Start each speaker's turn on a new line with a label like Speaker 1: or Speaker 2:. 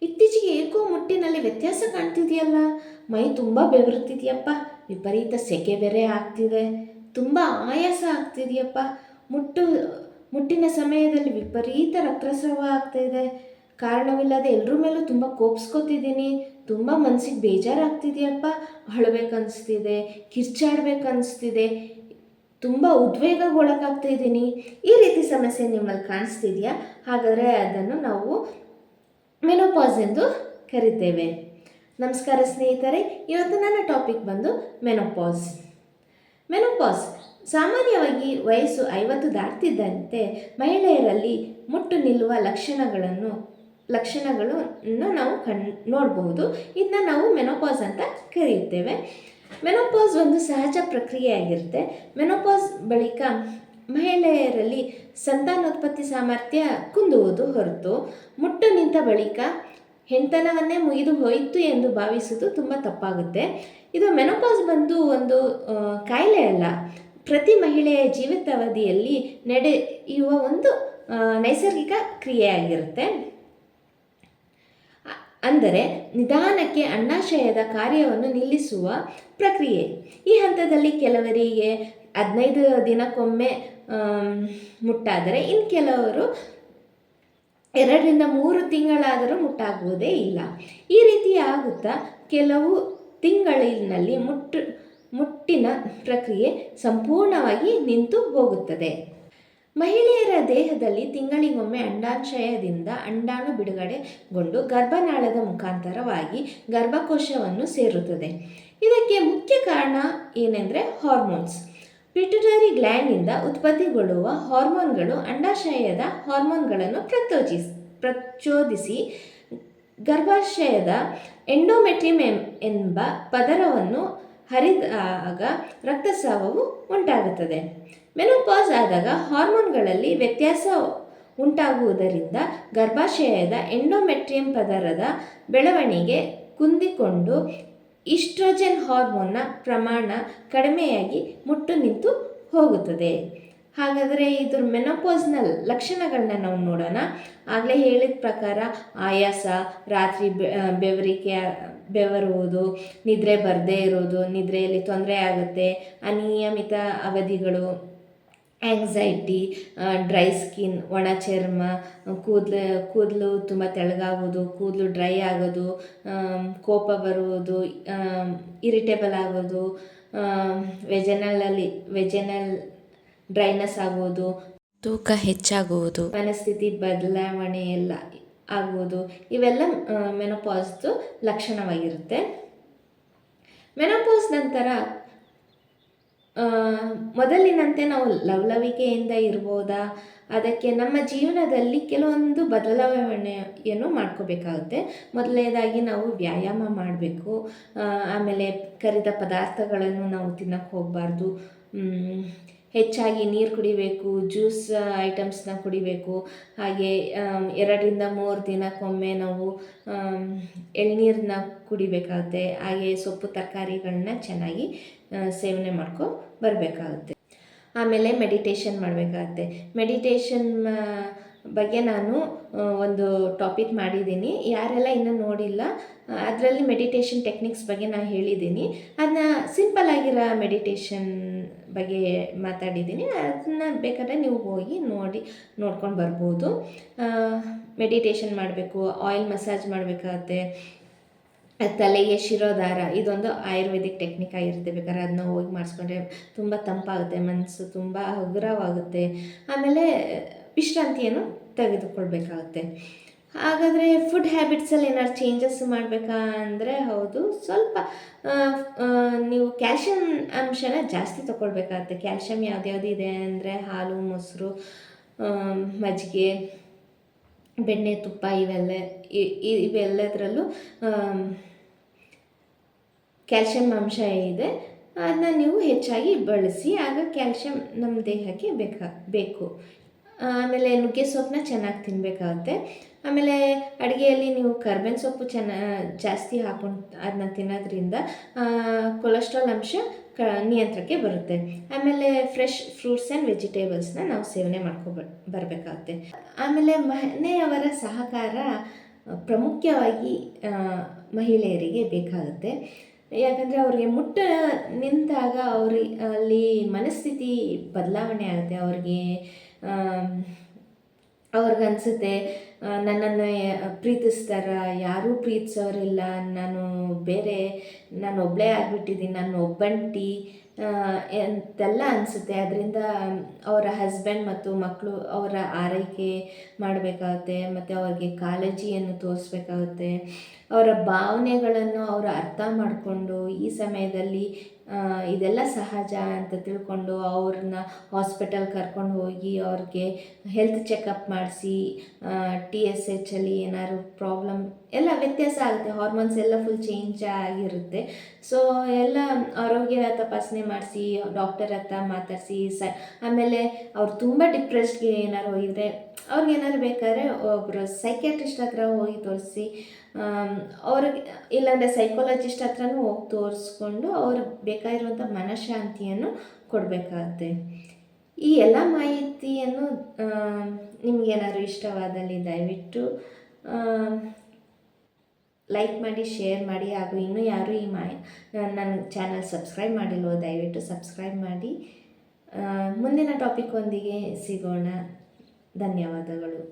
Speaker 1: ಇತ್ತೀಚೆಗೆ ಏಕೋ ಮುಟ್ಟಿನಲ್ಲಿ ವ್ಯತ್ಯಾಸ ಕಾಣ್ತಿದೆಯಲ್ಲ. ಮೈ ತುಂಬ ಬೆವರುತ್ತಿದೆಯಪ್ಪ. ವಿಪರೀತ ಸೆಕೆ ಬೇರೆ ಆಗ್ತಿದೆ. ತುಂಬ ಆಯಾಸ ಆಗ್ತಿದೆಯಪ್ಪ. ಮುಟ್ಟು ಮುಟ್ಟಿನ ಸಮಯದಲ್ಲಿ ವಿಪರೀತ ರಕ್ತಸ್ರಾವ ಆಗ್ತಾಯಿದೆ. ಕಾರಣವಿಲ್ಲದೆ ಎಲ್ಲರ ಮೇಲೂ ತುಂಬ ಕೋಪಿಸ್ಕೊತಿದ್ದೀನಿ. ತುಂಬ ಮನಸ್ಸಿಗೆ ಬೇಜಾರಾಗ್ತಿದೆಯಪ್ಪ. ಅಳಬೇಕನ್ನಿಸ್ತಿದೆ, ಕಿರ್ಚಾಡ್ಬೇಕನ್ನಿಸ್ತಿದೆ, ತುಂಬ ಉದ್ವೇಗಗೊಳಗಾಗ್ತಾ ಇದ್ದೀನಿ. ಈ ರೀತಿ ಸಮಸ್ಯೆ ನಿಮ್ಮಲ್ಲಿ ಕಾಣಿಸ್ತಿದೆಯಾ? ಹಾಗಾದರೆ ಅದನ್ನು ನಾವು ಮೆನೋಪಾಸ್ ಎಂದು ಕರಿತೇವೆ. ನಮಸ್ಕಾರ ಸ್ನೇಹಿತರೆ, ಇವತ್ತು ನನ್ನ ಟಾಪಿಕ್ ಬಂದು ಮೆನೋಪಾಸ್. ಮೆನೋಪಾಸ್ ಸಾಮಾನ್ಯವಾಗಿ ವಯಸ್ಸು 50 ದಾಟ್ತಿದ್ದಂತೆ ಮಹಿಳೆಯರಲ್ಲಿ ಮುಟ್ಟು ನಿಲ್ಲುವ ಲಕ್ಷಣಗಳನ್ನು ನಾವು ನೋಡಬಹುದು. ಇದನ್ನ ನಾವು ಮೆನೋಪಾಸ್ ಅಂತ ಕರೆಯುತ್ತೇವೆ. ಮೆನೋಪಾಸ್ ಒಂದು ಸಹಜ ಪ್ರಕ್ರಿಯೆಯಾಗಿರುತ್ತೆ. ಮೆನೋಪಾಸ್ ಬಳಿಕ ಮಹಿಳೆಯರಲ್ಲಿ ಸಂತಾನೋತ್ಪತ್ತಿ ಸಾಮರ್ಥ್ಯ ಕುಂದುವುದು ಹೊರತು ಮುಟ್ಟು ನಿಂತ ಬಳಿಕ ಹೆಣ್ತನವನ್ನೇ ಮುಗಿದು ಹೋಯಿತು ಎಂದು ಭಾವಿಸುವುದು ತುಂಬ ತಪ್ಪಾಗುತ್ತೆ. ಇದು ಮೆನೋಪಾಸ್ ಬಂದು ಒಂದು ಕಾಯಿಲೆ ಅಲ್ಲ, ಪ್ರತಿ ಮಹಿಳೆಯ ಜೀವಿತಾವಧಿಯಲ್ಲಿ ನಡೆಯುವ ಒಂದು ನೈಸರ್ಗಿಕ ಕ್ರಿಯೆಯಾಗಿರುತ್ತೆ. ಅಂದರೆ ನಿಧಾನಕ್ಕೆ ಅಂಡಾಶಯದ ಕಾರ್ಯವನ್ನು ನಿಲ್ಲಿಸುವ ಪ್ರಕ್ರಿಯೆ. ಈ ಹಂತದಲ್ಲಿ ಕೆಲವರಿಗೆ 15 ದಿನಕ್ಕೊಮ್ಮೆ ಮುಟ್ಟಾದರೆ ಇನ್ನು ಕೆಲವರು 2 ರಿಂದ 3 ತಿಂಗಳಾದರೂ ಮುಟ್ಟಾಗುವುದೇ ಇಲ್ಲ. ಈ ರೀತಿ ಆಗುತ್ತಾ ಕೆಲವು ತಿಂಗಳಿನಲ್ಲಿ ಮುಟ್ಟಿನ ಪ್ರಕ್ರಿಯೆ ಸಂಪೂರ್ಣವಾಗಿ ನಿಂತು ಹೋಗುತ್ತದೆ. ಮಹಿಳೆಯರ ದೇಹದಲ್ಲಿ ತಿಂಗಳಿಗೊಮ್ಮೆ ಅಂಡಾಶಯದಿಂದ ಅಂಡಾಣು ಬಿಡುಗಡೆಗೊಂಡು ಗರ್ಭನಾಳದ ಮುಖಾಂತರವಾಗಿ ಗರ್ಭಕೋಶವನ್ನು ಸೇರುತ್ತದೆ. ಇದಕ್ಕೆ ಮುಖ್ಯ ಕಾರಣ ಏನೆಂದರೆ ಹಾರ್ಮೋನ್ಸ್. ಪಿಟ್ಯುಟರಿ ಗ್ಲ್ಯಾಂಡ್ನಿಂದ ಉತ್ಪತ್ತಿಗೊಳ್ಳುವ ಹಾರ್ಮೋನ್ಗಳು ಅಂಡಾಶಯದ ಹಾರ್ಮೋನ್ಗಳನ್ನು ಪ್ರಚೋದಿಸಿ ಗರ್ಭಾಶಯದ ಎಂಡೋಮೆಟ್ರಿಯಂ ಎಂಬ ಪದರವನ್ನು ಹರಿದಾಗ ರಕ್ತಸ್ರಾವವು ಉಂಟಾಗುತ್ತದೆ. ಮೆನೋಪಾಸ್ ಆದಾಗ ಹಾರ್ಮೋನ್ಗಳಲ್ಲಿ ವ್ಯತ್ಯಾಸ ಉಂಟಾಗುವುದರಿಂದ ಗರ್ಭಾಶಯದ ಎಂಡೋಮೆಟ್ರಿಯಂ ಪದರದ ಬೆಳವಣಿಗೆ ಕುಂದಿಕೊಂಡು ಈಸ್ಟ್ರೋಜನ್ ಹಾರ್ಮೋನ್ನ ಪ್ರಮಾಣ ಕಡಿಮೆಯಾಗಿ ಮುಟ್ಟು ನಿಂತು ಹೋಗುತ್ತದೆ. ಹಾಗಾದರೆ ಇದ್ರ ಮೆನೋಪಾಸ್ನ ಲಕ್ಷಣಗಳನ್ನ ನಾವು ನೋಡೋಣ. ಆಗಲೇ ಹೇಳಿದ ಪ್ರಕಾರ ಆಯಾಸ, ರಾತ್ರಿ ಬೆವರುವುದು, ನಿದ್ರೆ ಬರದೇ ಇರೋದು, ನಿದ್ರೆಯಲ್ಲಿ ತೊಂದರೆ ಆಗುತ್ತೆ, ಅನಿಯಮಿತ ಅವಧಿಗಳು, ಆ್ಯಂಗ್ಸೈಟಿ, ಡ್ರೈ ಸ್ಕಿನ್, ಒಣ ಚರ್ಮ, ಕೂದಲು ತುಂಬ ತೆಳ್ಳಗಾಗೋದು, ಕೂದಲು ಡ್ರೈ ಆಗೋದು, ಕೋಪ ಬರುವುದು, ಇರಿಟೇಬಲ್ ಆಗೋದು, ವೆಜೆನಲ್ ಡ್ರೈನೆಸ್ ಆಗುವುದು, ತೂಕ ಹೆಚ್ಚಾಗುವುದು, ಮನಸ್ಥಿತಿ ಬದಲಾವಣೆ ಎಲ್ಲ ಆಗುವುದು, ಇವೆಲ್ಲ ಮೆನೋಪಾಸ್ದು ಲಕ್ಷಣವಾಗಿರುತ್ತೆ. ಮೆನೋಪಾಸ್ ನಂತರ ಮೊದಲಿನಂತೆ ನಾವು ಲವಲವಿಕೆಯಿಂದ ಇರ್ಬೋದಾ? ಅದಕ್ಕೆ ನಮ್ಮ ಜೀವನದಲ್ಲಿ ಕೆಲವೊಂದು ಬದಲಾವಣೆಯನ್ನು ಮಾಡ್ಕೋಬೇಕಾಗುತ್ತೆ. ಮೊದಲನೇದಾಗಿ ನಾವು ವ್ಯಾಯಾಮ ಮಾಡಬೇಕು. ಆಮೇಲೆ ಕರಿದ ಪದಾರ್ಥಗಳನ್ನು ನಾವು ತಿನ್ನೋಕ್ಕೆ ಹೋಗಬಾರ್ದು. ಹೆಚ್ಚಾಗಿ ನೀರು ಕುಡಿಬೇಕು, ಜ್ಯೂಸ್ ಐಟಮ್ಸ್ನ ಕುಡಿಬೇಕು. ಹಾಗೆ 2 ರಿಂದ 3 ದಿನಕ್ಕೊಮ್ಮೆ ನಾವು ಎಳ್ನೀರನ್ನ ಕುಡಿಬೇಕಾಗುತ್ತೆ. ಹಾಗೆ ಸೊಪ್ಪು ತರಕಾರಿಗಳನ್ನ ಚೆನ್ನಾಗಿ ಸೇವನೆ ಮಾಡ್ಕೊ ಬರಬೇಕಾಗುತ್ತೆ. ಆಮೇಲೆ ಮೆಡಿಟೇಷನ್ ಮಾಡಬೇಕಾಗತ್ತೆ. ಮೆಡಿಟೇಷನ್ ಬಗ್ಗೆ ನಾನು ಒಂದು ಟಾಪಿಕ್ ಮಾಡಿದ್ದೀನಿ. ಯಾರೆಲ್ಲ ಇನ್ನೂ ನೋಡಿಲ್ಲ, ಅದರಲ್ಲಿ ಮೆಡಿಟೇಷನ್ ಟೆಕ್ನಿಕ್ಸ್ ಬಗ್ಗೆ ನಾನು ಹೇಳಿದ್ದೀನಿ. ಅದನ್ನ ಸಿಂಪಲ್ ಆಗಿರೋ ಮೆಡಿಟೇಷನ್ ಬಗ್ಗೆ ಮಾತಾಡಿದ್ದೀನಿ. ಅದನ್ನ ಬೇಕಾದರೆ ನೀವು ಹೋಗಿ ನೋಡ್ಕೊಂಡು ಬರ್ಬೋದು. ಮೆಡಿಟೇಷನ್ ಮಾಡಬೇಕು, ಆಯಿಲ್ ಮಸಾಜ್ ಮಾಡಬೇಕಾಗತ್ತೆ. ತಲೆಗೆ ಶಿರೋಧಾರ, ಇದೊಂದು ಆಯುರ್ವೇದಿಕ್ ಟೆಕ್ನಿಕ್ ಆಗಿರುತ್ತೆ. ಬೇಕಾದ್ರೆ ಅದನ್ನ ಹೋಗಿ ಮಾಡಿಸ್ಕೊಂಡ್ರೆ ತುಂಬ ತಂಪಾಗುತ್ತೆ, ಮನಸ್ಸು ತುಂಬ ಹಗುರವಾಗುತ್ತೆ. ಆಮೇಲೆ ವಿಶ್ರಾಂತಿಯನ್ನು ತೆಗೆದುಕೊಳ್ಬೇಕಾಗುತ್ತೆ. ಹಾಗಾದರೆ ಫುಡ್ ಹ್ಯಾಬಿಟ್ಸಲ್ಲಿ ಏನಾದ್ರು ಚೇಂಜಸ್ ಮಾಡಬೇಕಾ ಅಂದರೆ ಹೌದು, ಸ್ವಲ್ಪ ನೀವು ಕ್ಯಾಲ್ಶಿಯಂ ಅಂಶನ ಜಾಸ್ತಿ ತೊಗೊಳ್ಬೇಕಾಗತ್ತೆ. ಕ್ಯಾಲ್ಶಿಯಂ ಯಾವ್ದ್ಯಾವ್ದು ಇದೆ ಅಂದರೆ ಹಾಲು, ಮೊಸರು, ಮಜ್ಜಿಗೆ, ಬೆಣ್ಣೆ, ತುಪ್ಪ, ಇವೆಲ್ಲದರಲ್ಲೂ ಕ್ಯಾಲ್ಶಿಯಂ ಅಂಶ ಇದೆ. ಅದನ್ನ ನೀವು ಹೆಚ್ಚಾಗಿ ಬಳಸಿ, ಆಗ ಕ್ಯಾಲ್ಶಿಯಂ ನಮ್ಮ ದೇಹಕ್ಕೆ ಬೇಕು. ಆಮೇಲೆ ನುಗ್ಗೆ ಸೊಪ್ಪನ್ನ ಚೆನ್ನಾಗಿ ತಿನ್ನಬೇಕಾಗುತ್ತೆ. ಆಮೇಲೆ ಅಡುಗೆಯಲ್ಲಿ ನೀವು ಕರ್ಬೇವಿನ ಸೊಪ್ಪು ಜಾಸ್ತಿ ಹಾಕೊಂಡು ಅದನ್ನ ತಿನ್ನೋದ್ರಿಂದ ಕೊಲೆಸ್ಟ್ರಾಲ್ ಅಂಶ ನಿಯಂತ್ರಣಕ್ಕೆ ಬರುತ್ತೆ. ಆಮೇಲೆ ಫ್ರೆಶ್ ಫ್ರೂಟ್ಸ್ ಆ್ಯಂಡ್ ವೆಜಿಟೇಬಲ್ಸ್ನ ನಾವು ಸೇವನೆ ಬರಬೇಕಾಗುತ್ತೆ. ಆಮೇಲೆ ಮನೆಯವರ ಸಹಕಾರ ಪ್ರಾಮುಖ್ಯವಾಗಿ ಮಹಿಳೆಯರಿಗೆ ಬೇಕಾಗುತ್ತೆ. ಯಾಕಂದರೆ ಅವ್ರಿಗೆ ಮುಟ್ಟ ನಿಂತಾಗ ಅಲ್ಲಿ ಮನಸ್ಥಿತಿ ಬದಲಾವಣೆ ಆಗುತ್ತೆ. ಅವ್ರಿಗನ್ಸುತ್ತೆ ನನ್ನನ್ನು ಪ್ರೀತಿಸ್ತಾರ, ಯಾರೂ ಪ್ರೀತಿಸೋರಿಲ್ಲ, ನಾನು ಒಬ್ಬಳೇ ಆಗಿಬಿಟ್ಟಿದ್ದೀನಿ, ನಾನು ಒಬ್ಬಂಟಿ ಅಂತೆಲ್ಲ ಅನಿಸುತ್ತೆ. ಅದರಿಂದ ಅವರ ಹಸ್ಬೆಂಡ್ ಮತ್ತು ಮಕ್ಕಳು ಅವರ ಆರೈಕೆ ಮಾಡಬೇಕಾಗುತ್ತೆ, ಮತ್ತು ಅವ್ರಿಗೆ ಕಾಳಜಿಯನ್ನು ತೋರಿಸ್ಬೇಕಾಗುತ್ತೆ. ಅವರ ಭಾವನೆಗಳನ್ನು ಅವರು ಅರ್ಥ ಮಾಡಿಕೊಂಡು ಈ ಸಮಯದಲ್ಲಿ ಇದೆಲ್ಲ ಸಹಜ ಅಂತ ತಿಳ್ಕೊಂಡು ಅವ್ರನ್ನ ಹಾಸ್ಪಿಟಲ್ ಕರ್ಕೊಂಡು ಹೋಗಿ ಅವ್ರಿಗೆ ಹೆಲ್ತ್ ಚೆಕಪ್ ಮಾಡಿಸಿ, TSH ಅಲ್ಲಿ ಏನಾದ್ರು ಪ್ರಾಬ್ಲಮ್ ಎಲ್ಲ ವ್ಯತ್ಯಾಸ ಆಗುತ್ತೆ, ಹಾರ್ಮೋನ್ಸ್ ಎಲ್ಲ ಫುಲ್ ಚೇಂಜ್ ಆಗಿರುತ್ತೆ. ಸೊ ಎಲ್ಲ ಆರೋಗ್ಯ ತಪಾಸಣೆ ಮಾಡಿಸಿ, ಡಾಕ್ಟರ್ ಹತ್ರ ಮಾತಾಡಿಸಿ, ಆಮೇಲೆ ಅವ್ರು ತುಂಬ ಡಿಪ್ರೆಸ್ಡ್ಗೆ ಏನಾದ್ರು ಹೋಗಿದ್ರೆ ಅವ್ರಿಗೇನಾದ್ರು ಬೇಕಾದ್ರೆ ಒಬ್ಬರು ಸೈಕ್ಯಾಟ್ರಿಸ್ಟ್ ಹತ್ರ ಹೋಗಿ ತೋರಿಸಿ, ಅವ್ರಿಗೆ ಇಲ್ಲಾಂದರೆ ಸೈಕಾಲಜಿಸ್ಟ್ ಹತ್ರನೂ ಹೋಗಿ ತೋರಿಸ್ಕೊಂಡು ಅವ್ರಿಗೆ ಬೇಕಾಗಿರುವಂಥ ಮನಃಶಾಂತಿಯನ್ನು ಕೊಡಬೇಕಾಗತ್ತೆ. ಈ ಎಲ್ಲ ಮಾಹಿತಿಯನ್ನು ನಿಮಗೇನಾದ್ರು ಇಷ್ಟವಾದಲ್ಲಿ ದಯವಿಟ್ಟು ಲೈಕ್ ಮಾಡಿ, ಶೇರ್ ಮಾಡಿ, ಹಾಗೂ ಇನ್ನೂ ಯಾರು ನನ್ನ ಚಾನಲ್ ಸಬ್ಸ್ಕ್ರೈಬ್ ಮಾಡಿಲ್ವೋ ದಯವಿಟ್ಟು ಸಬ್ಸ್ಕ್ರೈಬ್ ಮಾಡಿ. ಮುಂದಿನ ಟಾಪಿಕ್ ಒಂದಿಗೆ ಸಿಗೋಣ. ಧನ್ಯವಾದಗಳು.